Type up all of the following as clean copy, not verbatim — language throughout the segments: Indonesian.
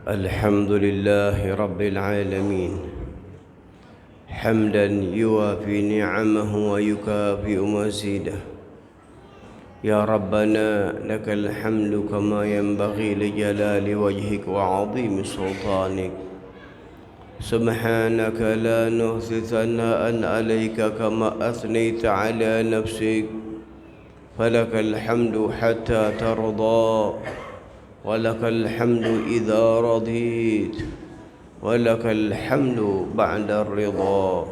الحمد لله رب العالمين حمدا يوافي نعمه ويكافئ مزيده. يا ربنا لك الحمد كما ينبغي لجلال وجهك وعظيم سلطانك. سبحانك لا نحصي ثناء عليك كما أثنيت على نفسك. فلك الحمد حتى ترضى، ولك الحمد إذا رضيت، ولك الحمد بعد الرضا.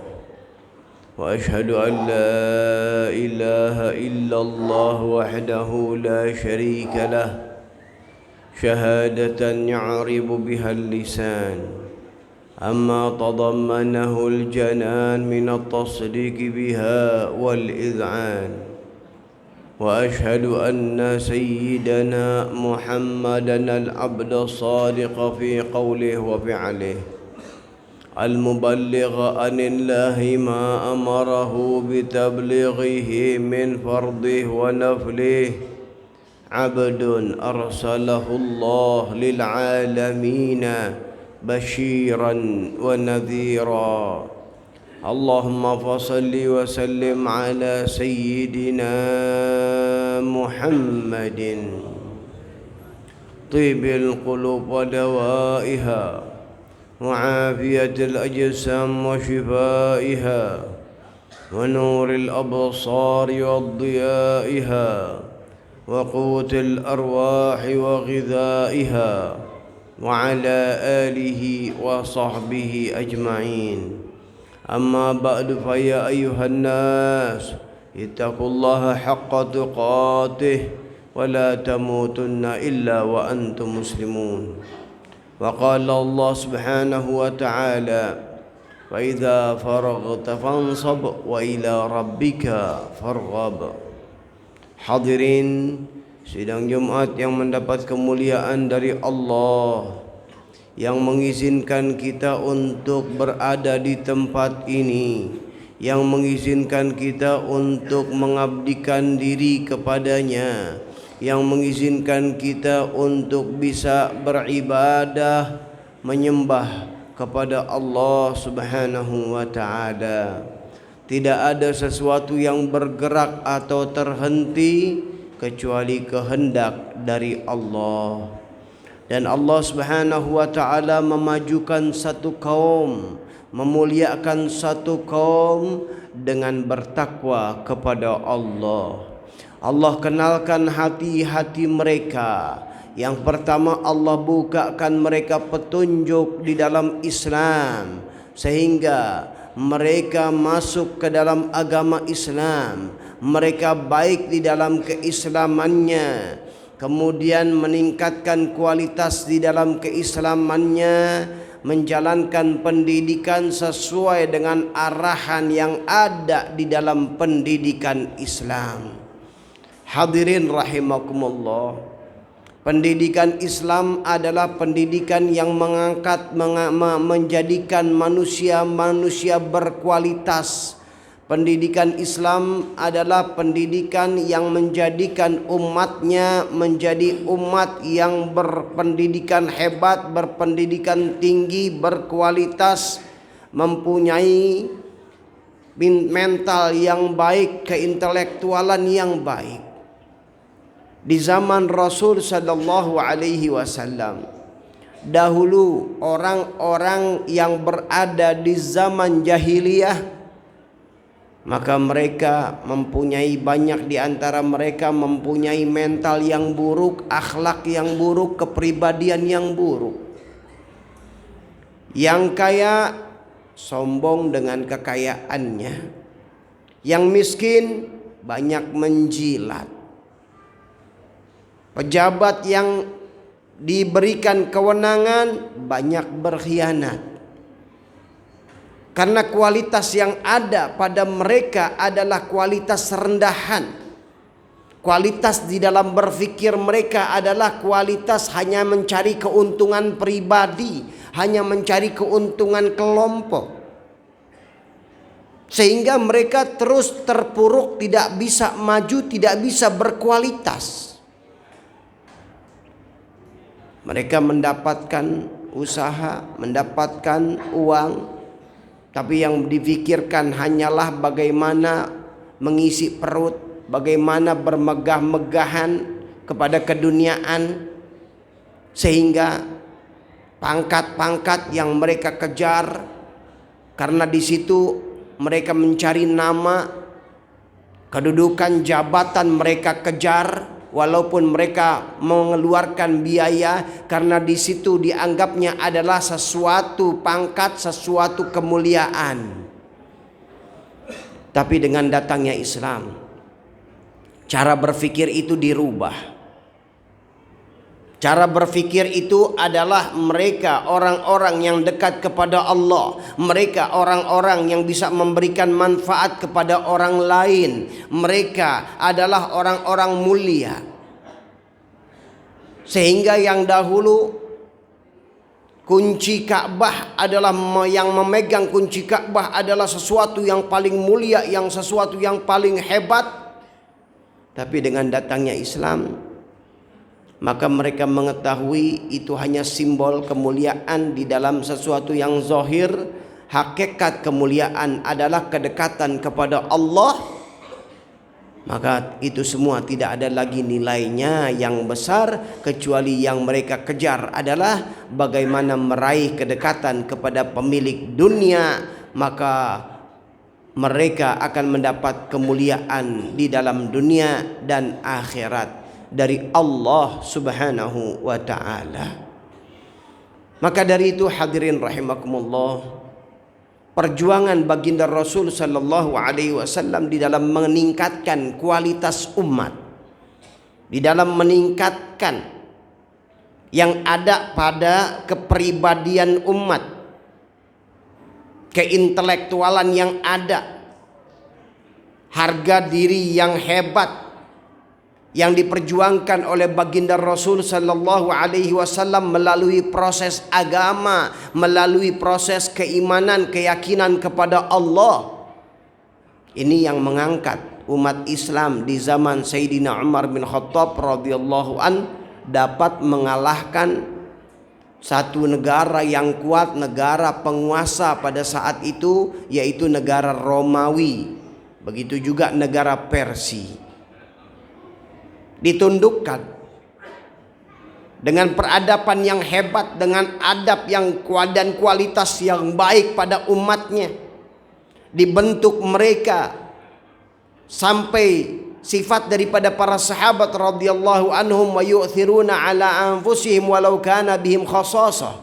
وأشهد أن لا إله إلا الله وحده لا شريك له شهادة يعرب بها اللسان أما تضمنه الجنان من التصديق بها والإذعان. وأشهد أن سيدنا محمدًا العبد الصادق في قوله وفعله المبلغ عن الله ما أمره بتبليغه من فرضه ونفله، عبد أرسله الله للعالمين بشيرا ونذيرا. اللهم فصل وسلم على سيدنا محمد طيب القلوب ودوائها وعافية الأجسام وشفائها ونور الأبصار وضيائها وقوت الأرواح وغذائها وعلى آله وصحبه أجمعين. أما بعد فيا أيها الناس اتقوا الله حق تقاته ولا تموتن إلا وأنتم مسلمون. وقال الله سبحانه وتعالى وإذا فرغت فانصب وإلى ربك فارغب. Hadirin sidang Jumat yang mendapat kemuliaan dari Allah, yang mengizinkan kita untuk berada di tempat ini, yang mengizinkan kita untuk mengabdikan diri kepadanya, yang mengizinkan kita untuk bisa beribadah menyembah kepada Allah Subhanahu wa taala. Tidak ada sesuatu yang bergerak atau terhenti kecuali kehendak dari Allah. Dan Allah Subhanahu wa taala memajukan satu kaum, memuliakan satu kaum dengan bertakwa kepada Allah. Allah kenalkan hati-hati mereka. Yang pertama, Allah bukakan mereka petunjuk di dalam Islam sehingga mereka masuk ke dalam agama Islam. Mereka baik di dalam keislamannya, kemudian meningkatkan kualitas di dalam keislamannya, menjalankan pendidikan sesuai dengan arahan yang ada di dalam pendidikan Islam. Hadirin rahimakumullah, pendidikan Islam adalah pendidikan yang mengangkat, menjadikan manusia-manusia berkualitas. Pendidikan Islam adalah pendidikan yang menjadikan umatnya menjadi umat yang berpendidikan hebat, berpendidikan tinggi, berkualitas, mempunyai mental yang baik, keintelektualan yang baik. Di zaman Rasul sallallahu alaihi wasallam, dahulu orang-orang yang berada di zaman jahiliyah, maka mereka mempunyai, banyak di antara mereka mempunyai mental yang buruk, akhlak yang buruk, kepribadian yang buruk. Yang kaya sombong dengan kekayaannya, yang miskin banyak menjilat. Pejabat yang diberikan kewenangan banyak berkhianat. Karena kualitas yang ada pada mereka adalah kualitas rendahan. Kualitas di dalam berpikir mereka adalah kualitas hanya mencari keuntungan pribadi, hanya mencari keuntungan kelompok. Sehingga mereka terus terpuruk, tidak bisa maju, tidak bisa berkualitas. Mereka mendapatkan usaha, mendapatkan uang, tapi yang dipikirkan hanyalah bagaimana mengisi perut, bagaimana bermegah-megahan kepada keduniaan, sehingga pangkat-pangkat yang mereka kejar karena di situ mereka mencari nama, kedudukan, jabatan mereka kejar, walaupun mereka mengeluarkan biaya karena di situ dianggapnya adalah sesuatu pangkat, sesuatu kemuliaan. Tapi dengan datangnya Islam, cara berpikir itu dirubah. Cara berpikir itu adalah mereka orang-orang yang dekat kepada Allah. Mereka orang-orang yang bisa memberikan manfaat kepada orang lain. Mereka adalah orang-orang mulia. Sehingga yang dahulu kunci Ka'bah adalah, yang memegang kunci Ka'bah adalah sesuatu yang paling mulia, yang sesuatu yang paling hebat. Tapi dengan datangnya Islam, maka mereka mengetahui itu hanya simbol kemuliaan di dalam sesuatu yang zahir. Hakikat kemuliaan adalah kedekatan kepada Allah. Maka itu semua tidak ada lagi nilainya yang besar, kecuali yang mereka kejar adalah bagaimana meraih kedekatan kepada pemilik dunia. Maka mereka akan mendapat kemuliaan di dalam dunia dan akhirat dari Allah Subhanahu wa ta'ala. Maka dari itu hadirin rahimakumullah, perjuangan baginda Rasul sallallahu alaihi wasallam di dalam meningkatkan kualitas umat, di dalam meningkatkan yang ada pada kepribadian umat, keintelektualan yang ada, harga diri yang hebat yang diperjuangkan oleh baginda Rasul sallallahu alaihi wasallam melalui proses agama, melalui proses keimanan, keyakinan kepada Allah. Ini yang mengangkat umat Islam di zaman Sayyidina Umar bin Khattab radhiyallahu an dapat mengalahkan satu negara yang kuat, negara penguasa pada saat itu, yaitu negara Romawi. Begitu juga negara Persia. Ditundukkan dengan peradaban yang hebat, dengan adab yang kuat dan kualitas yang baik pada umatnya. Dibentuk mereka sampai sifat daripada para sahabat radhiyallahu anhum, wa yu'thiruna ala anfusihim walau kana bihim khasasah.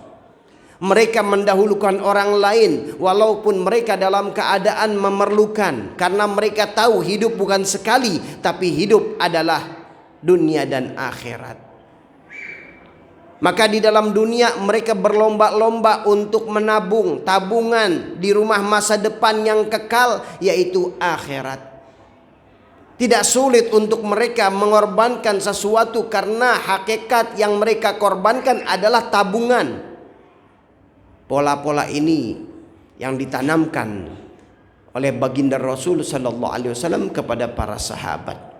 Mereka mendahulukan orang lain walaupun mereka dalam keadaan memerlukan, karena mereka tahu hidup bukan sekali, tapi hidup adalah dunia dan akhirat. Maka di dalam dunia mereka berlomba-lomba untuk menabung tabungan di rumah masa depan yang kekal, yaitu akhirat. Tidak sulit untuk mereka mengorbankan sesuatu karena hakikat yang mereka korbankan adalah tabungan. Pola-pola ini yang ditanamkan oleh baginda Rasul sallallahu alaihi wasallam kepada para sahabat.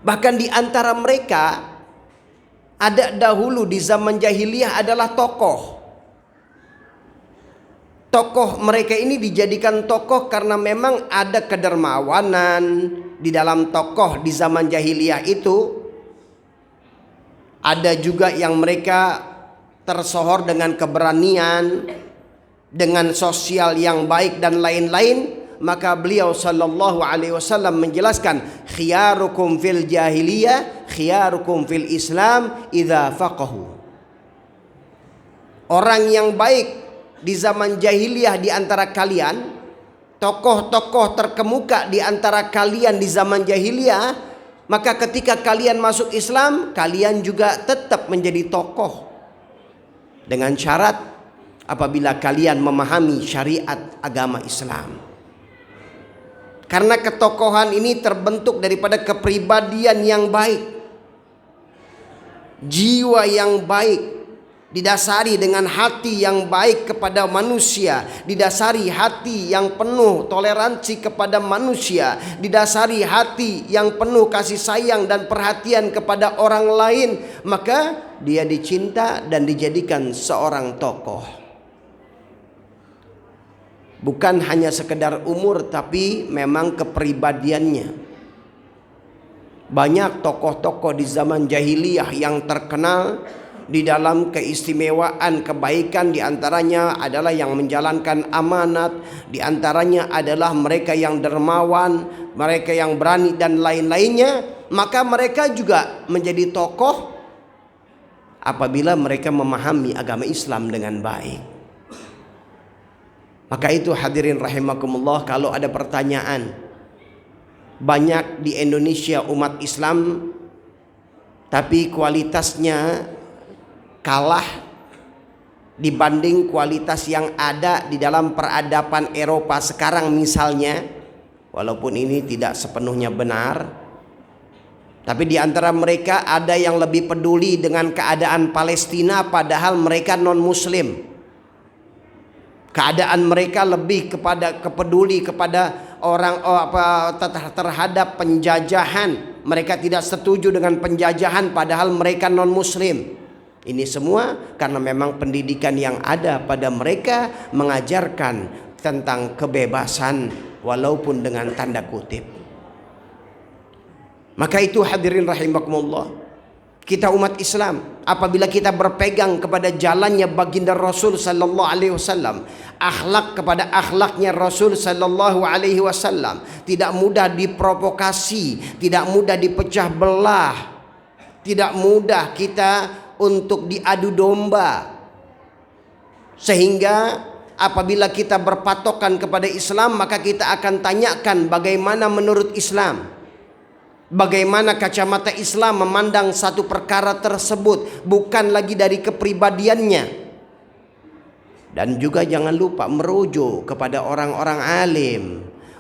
Bahkan di antara mereka ada dahulu di zaman jahiliyah adalah tokoh. Tokoh mereka ini dijadikan tokoh karena memang ada kedermawanan di dalam tokoh di zaman jahiliyah itu. Ada juga yang mereka tersohor dengan keberanian, dengan sosial yang baik dan lain-lain. Maka beliau sallallahu alaihi wasallam menjelaskan, khiyarukum fil jahiliyah khiyarukum fil Islam idza faqahu. Orang yang baik di zaman jahiliyah di antara kalian, tokoh-tokoh terkemuka di antara kalian di zaman jahiliyah, maka ketika kalian masuk Islam, kalian juga tetap menjadi tokoh. Dengan syarat apabila kalian memahami syariat agama Islam. Karena ketokohan ini terbentuk daripada kepribadian yang baik, jiwa yang baik, didasari dengan hati yang baik kepada manusia, didasari hati yang penuh toleransi kepada manusia, didasari hati yang penuh kasih sayang dan perhatian kepada orang lain, maka dia dicinta dan dijadikan seorang tokoh. Bukan hanya sekedar umur, tapi memang kepribadiannya. Banyak tokoh-tokoh di zaman jahiliyah yang terkenal di dalam keistimewaan kebaikan, diantaranya adalah yang menjalankan amanat, diantaranya adalah mereka yang dermawan, mereka yang berani dan lain-lainnya. Maka mereka juga menjadi tokoh apabila mereka memahami agama Islam dengan baik. Maka itu hadirin rahimakumullah, kalau ada pertanyaan, banyak di Indonesia umat Islam tapi kualitasnya kalah dibanding kualitas yang ada di dalam peradaban Eropa sekarang misalnya, walaupun ini tidak sepenuhnya benar, tapi di antara mereka ada yang lebih peduli dengan keadaan Palestina padahal mereka non muslim. Keadaan mereka lebih peduli kepada orang terhadap penjajahan. Mereka tidak setuju dengan penjajahan padahal mereka non muslim. Ini semua karena memang pendidikan yang ada pada mereka mengajarkan tentang kebebasan walaupun dengan tanda kutip. Maka itu hadirin rahimakumullah, kita umat Islam apabila kita berpegang kepada jalannya baginda Rasul sallallahu alaihi wasallam, akhlak kepada akhlaknya Rasul sallallahu alaihi wasallam, tidak mudah diprovokasi, tidak mudah dipecah belah, tidak mudah kita untuk diadu domba. Sehingga apabila kita berpatokan kepada Islam, maka kita akan tanyakan bagaimana menurut Islam, bagaimana kacamata Islam memandang satu perkara tersebut, bukan lagi dari kepribadiannya. Dan juga jangan lupa merujuk kepada orang-orang alim,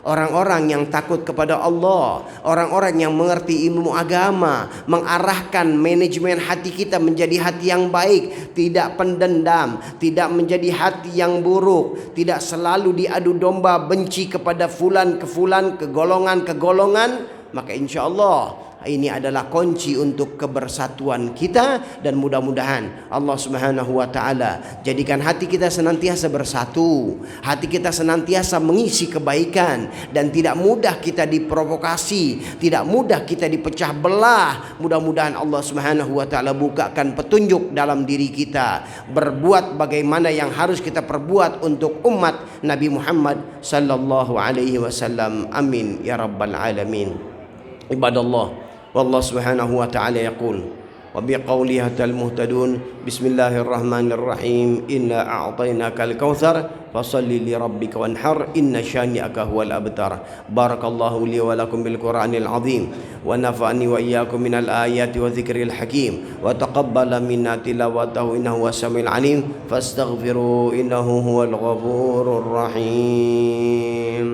orang-orang yang takut kepada Allah, orang-orang yang mengerti ilmu agama, mengarahkan manajemen hati kita menjadi hati yang baik, tidak pendendam, tidak menjadi hati yang buruk, tidak selalu diadu domba benci kepada fulan ke fulan, ke golongan. Maka insya Allah ini adalah kunci untuk kebersatuan kita, dan mudah-mudahan Allah Subhanahu wa taala jadikan hati kita senantiasa bersatu, hati kita senantiasa mengisi kebaikan, dan tidak mudah kita diprovokasi, tidak mudah kita dipecah belah. Mudah-mudahan Allah Subhanahu wa taala bukakan petunjuk dalam diri kita, berbuat bagaimana yang harus kita perbuat untuk umat Nabi Muhammad sallallahu alaihi wasallam. Amin ya rabbal alamin. Ibadallah, والله سبحانه وتعالى يقول وبقوله المهتدون بسم الله الرحمن الرحيم إنا أعطيناك الكوثر فصل لربك وانحر إن شانئك هو الأبتر. بارك الله لي ولكم بالقرآن العظيم ونفعني وإياكم من الآيات والذكر الحكيم وتقبل منا تلاوته إنه هو السميع العليم فاستغفروا إنه هو الغفور الرحيم.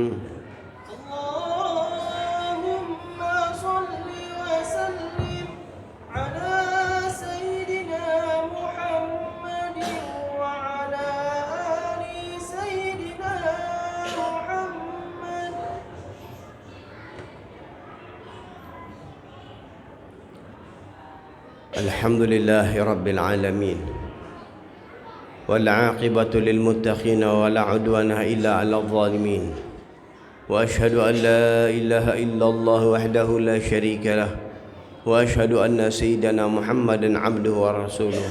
الحمد لله رب العالمين والعاقبة للمتقين ولا عدوان إلا على الظالمين وأشهد أن لا إله إلا الله وحده لا شريك له وأشهد أن سيدنا محمدا عبده ورسوله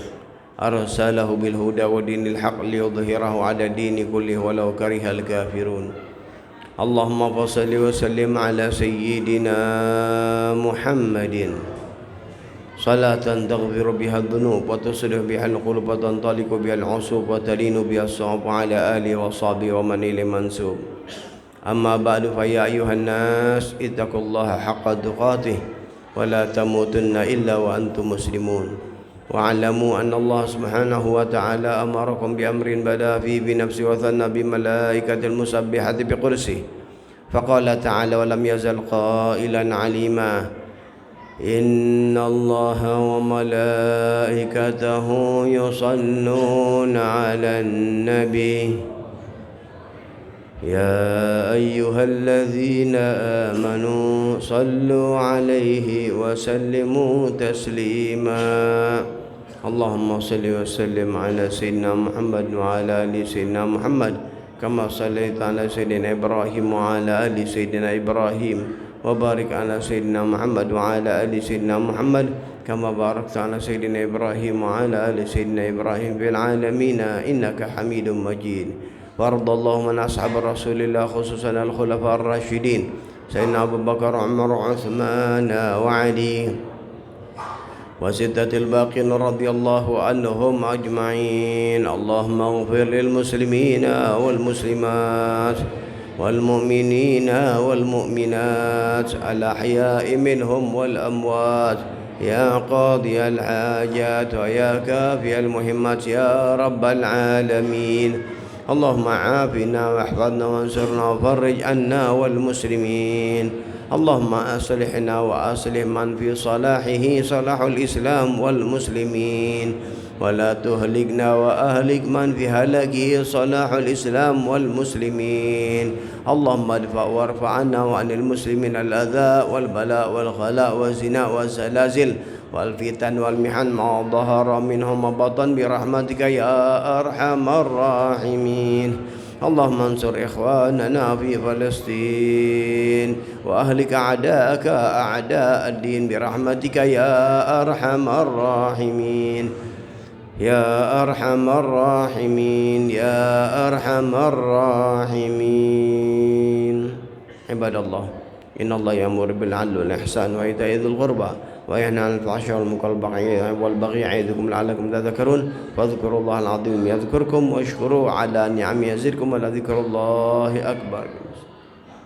أرسله بالهدى ودين الحق ليظهره على الدين كله ولو كره الكافرون. اللهم صل وسلم على سيدنا محمد صلاة تغفر بها الذنوب وتصلح بها القلوب وتنطلق بها العصوب وتلين بها الصعوب على آله وصحبه ومن إليه منسوب. أما بعد فيا أيها الناس اتقوا الله حق تقاته ولا تموتن إلا وأنتم مسلمون واعلموا أن الله سبحانه وتعالى أمركم بأمر بدأ فيه بنفسه وثنى بملائكة المسبحة بقدسه فقال تعالى ولم يزل قائلا عليما إن الله وملائكته يصلون على النبي يا أيها الذين آمنوا صلوا عليه وسلموا تسليما اللهم صل وسلم على سيدنا محمد وعلى آل سيدنا محمد كما صليت على سيدنا إبراهيم وعلى آل سيدنا إبراهيم وبارك على سيدنا محمد وعلى آل سيدنا محمد كما باركت على سيدنا إبراهيم وعلى آل سيدنا إبراهيم في العالمين إنك حميد مجيد وارض اللهم عن أصحاب رسول الله خصوصا الخلفاء الراشدين سيدنا أبو بكر وعمر وعثمان وعلي وستة الباقين رضي الله عنهم أجمعين اللهم اغفر للمسلمين والمسلمات والمؤمنين والمؤمنات الأحياء منهم والأموات يا قاضي الحاجات ويا كافي المهمات يا رب العالمين اللهم عافنا واحفظنا وانصرنا وفرج عنا والمسلمين اللهم أصلحنا وأصلح من في صلاحه صلاح الإسلام والمسلمين ولا تهلكنا وأهلك من في هلاكه صلاح الإسلام والمسلمين اللهم ادفع وارفع عنا وعن المسلمين الأذى والبلاء والغلاء والزنا والزلازل والفتن والمحن ما ظهر منهم وبطن برحمتك يا أرحم الراحمين اللهم انصر إخواننا في فلسطين وأهلك أعداءك أعداء الدين برحمتك يا أرحم الراحمين يا أرحم الراحمين يا أرحم الراحمين عباد الله إن الله يأمر بالعدل والإحسان وإيتاء ذي القربى وينهى عن الفحشاء والمنكر والبغي يعظكم لعلكم تذكرون فاذكروا الله العظيم يذكركم واشكروا على نعمه يزدكم ولذكر الله أكبر